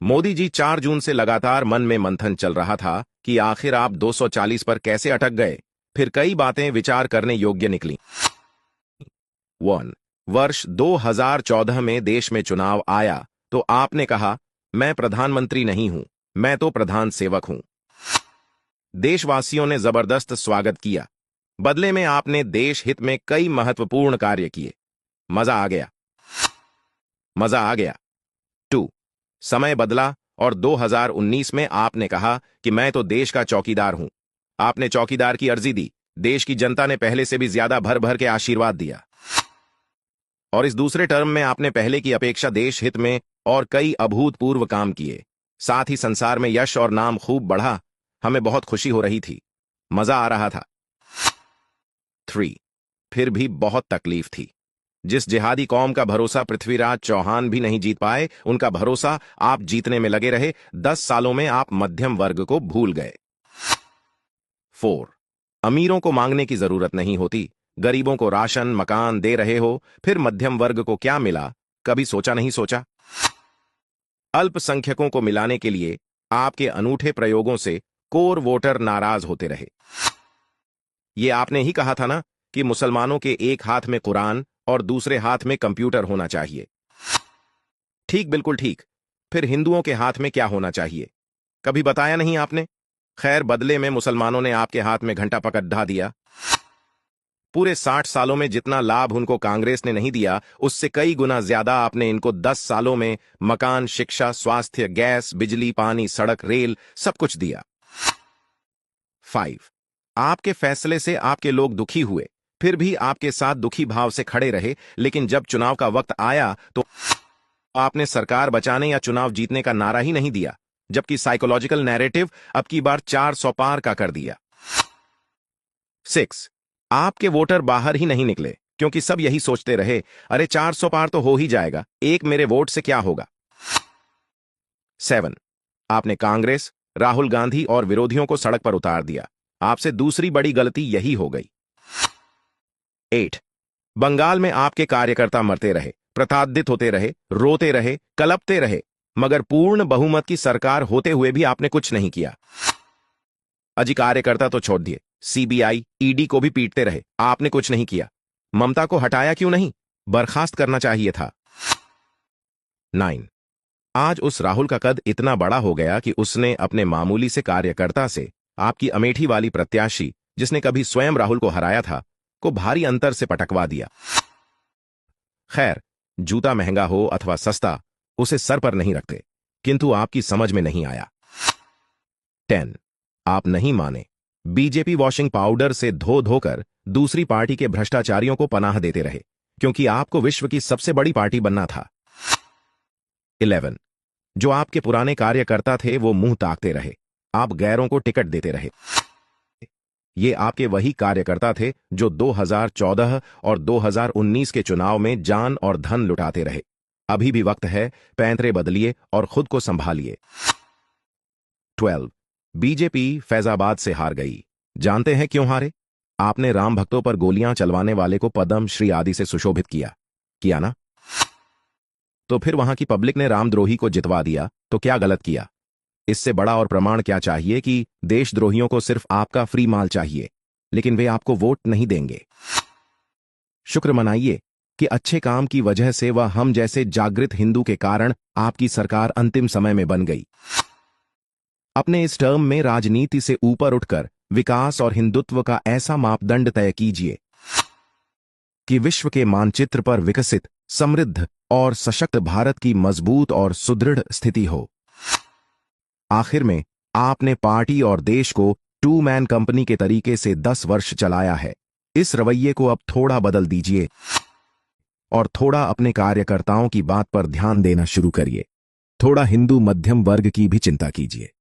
मोदी जी 4 जून से लगातार मन में मंथन चल रहा था कि आखिर आप 240 पर कैसे अटक गए। फिर कई बातें विचार करने योग्य निकली। 1. वर्ष 2014 में देश में चुनाव आया तो आपने कहा, मैं प्रधानमंत्री नहीं हूं, मैं तो प्रधान सेवक हूं। देशवासियों ने जबरदस्त स्वागत किया। बदले में आपने देश हित में कई महत्वपूर्ण कार्य किए। मजा आ गया। मजा आ गया। 2. समय बदला और 2019 में आपने कहा कि मैं तो देश का चौकीदार हूं। आपने चौकीदार की अर्जी दी। देश की जनता ने पहले से भी ज्यादा भर भर के आशीर्वाद दिया। और इस दूसरे टर्म में आपने पहले की अपेक्षा देश हित में और कई अभूतपूर्व काम किए। साथ ही संसार में यश और नाम खूब बढ़ा। हमें बहुत खुशी हो रही थी। मजा आ रहा था। 3. फिर भी बहुत तकलीफ थी। जिस जिहादी कौम का भरोसा पृथ्वीराज चौहान भी नहीं जीत पाए, उनका भरोसा आप जीतने में लगे रहे। 10 सालों में आप मध्यम वर्ग को भूल गए। 4. अमीरों को मांगने की जरूरत नहीं होती। गरीबों को राशन मकान दे रहे हो, फिर मध्यम वर्ग को क्या मिला, कभी सोचा नहीं सोचा? अल्पसंख्यकों को मिलाने के लिए आपके अनूठे प्रयोगों से कोर वोटर नाराज होते रहे। ये आपने ही कहा था ना कि मुसलमानों के एक हाथ में कुरान और दूसरे हाथ में कंप्यूटर होना चाहिए। ठीक, बिल्कुल ठीक। फिर हिंदुओं के हाथ में क्या होना चाहिए, कभी बताया नहीं आपने। खैर, बदले में मुसलमानों ने आपके हाथ में घंटा पकड़ दिया। पूरे 60 सालों में जितना लाभ उनको कांग्रेस ने नहीं दिया, उससे कई गुना ज्यादा आपने इनको 10 सालों में मकान, शिक्षा, स्वास्थ्य, गैस, बिजली, पानी, सड़क, रेल, सब कुछ दिया। 5. आपके फैसले से आपके लोग दुखी हुए, फिर भी आपके साथ दुखी भाव से खड़े रहे। लेकिन जब चुनाव का वक्त आया तो आपने सरकार बचाने या चुनाव जीतने का नारा ही नहीं दिया, जबकि साइकोलॉजिकल नैरेटिव अब की बार 400 पार का कर दिया। 6. आपके वोटर बाहर ही नहीं निकले, क्योंकि सब यही सोचते रहे, अरे 400 पार तो हो ही जाएगा, एक मेरे वोट से क्या होगा। 7. आपने कांग्रेस, राहुल गांधी और विरोधियों को सड़क पर उतार दिया। आपसे दूसरी बड़ी गलती यही हो गई। 8. बंगाल में आपके कार्यकर्ता मरते रहे, प्रताड़ित होते रहे, रोते रहे, कलपते रहे, मगर पूर्ण बहुमत की सरकार होते हुए भी आपने कुछ नहीं किया। अजी, कार्यकर्ता तो छोड़ दिए, सीबीआई, ईडी को भी पीटते रहे, आपने कुछ नहीं किया। ममता को हटाया क्यों नहीं, बर्खास्त करना चाहिए था। 9. आज उस राहुल का कद इतना बड़ा हो गया कि उसने अपने मामूली से कार्यकर्ता से आपकी अमेठी वाली प्रत्याशी, जिसने कभी स्वयं राहुल को हराया था, को भारी अंतर से पटकवा दिया। खैर, जूता महंगा हो अथवा सस्ता, उसे सर पर नहीं रखते, किंतु आपकी समझ में नहीं आया। 10. आप नहीं माने, बीजेपी वॉशिंग पाउडर से धो धोकर दूसरी पार्टी के भ्रष्टाचारियों को पनाह देते रहे, क्योंकि आपको विश्व की सबसे बड़ी पार्टी बनना था। 11. जो आपके पुराने कार्यकर्ता थे वो मुंह ताकते रहे, आप गैरों को टिकट देते रहे। ये आपके वही कार्यकर्ता थे जो 2014 और 2019 के चुनाव में जान और धन लुटाते रहे। अभी भी वक्त है, पैंतरे बदलिए और खुद को संभालिए। 12. बीजेपी फैजाबाद से हार गई। जानते हैं क्यों हारे? आपने राम भक्तों पर गोलियां चलवाने वाले को पद्म श्री आदि से सुशोभित किया ना? तो फिर वहां की पब्लिक ने रामद्रोही को जितवा दिया, तो क्या गलत किया? इससे बड़ा और प्रमाण क्या चाहिए कि देशद्रोहियों को सिर्फ आपका फ्री माल चाहिए, लेकिन वे आपको वोट नहीं देंगे। शुक्र मनाइए कि अच्छे काम की वजह से वह हम जैसे जागृत हिंदू के कारण आपकी सरकार अंतिम समय में बन गई। अपने इस टर्म में राजनीति से ऊपर उठकर विकास और हिंदुत्व का ऐसा मापदंड तय कीजिए कि विश्व के मानचित्र पर विकसित, समृद्ध और सशक्त भारत की मजबूत और सुदृढ़ स्थिति हो। आखिर में आपने पार्टी और देश को 2 मैन कंपनी के तरीके से 10 वर्ष चलाया है। इस रवैये को अब थोड़ा बदल दीजिए और थोड़ा अपने कार्यकर्ताओं की बात पर ध्यान देना शुरू करिए। थोड़ा हिंदू मध्यम वर्ग की भी चिंता कीजिए।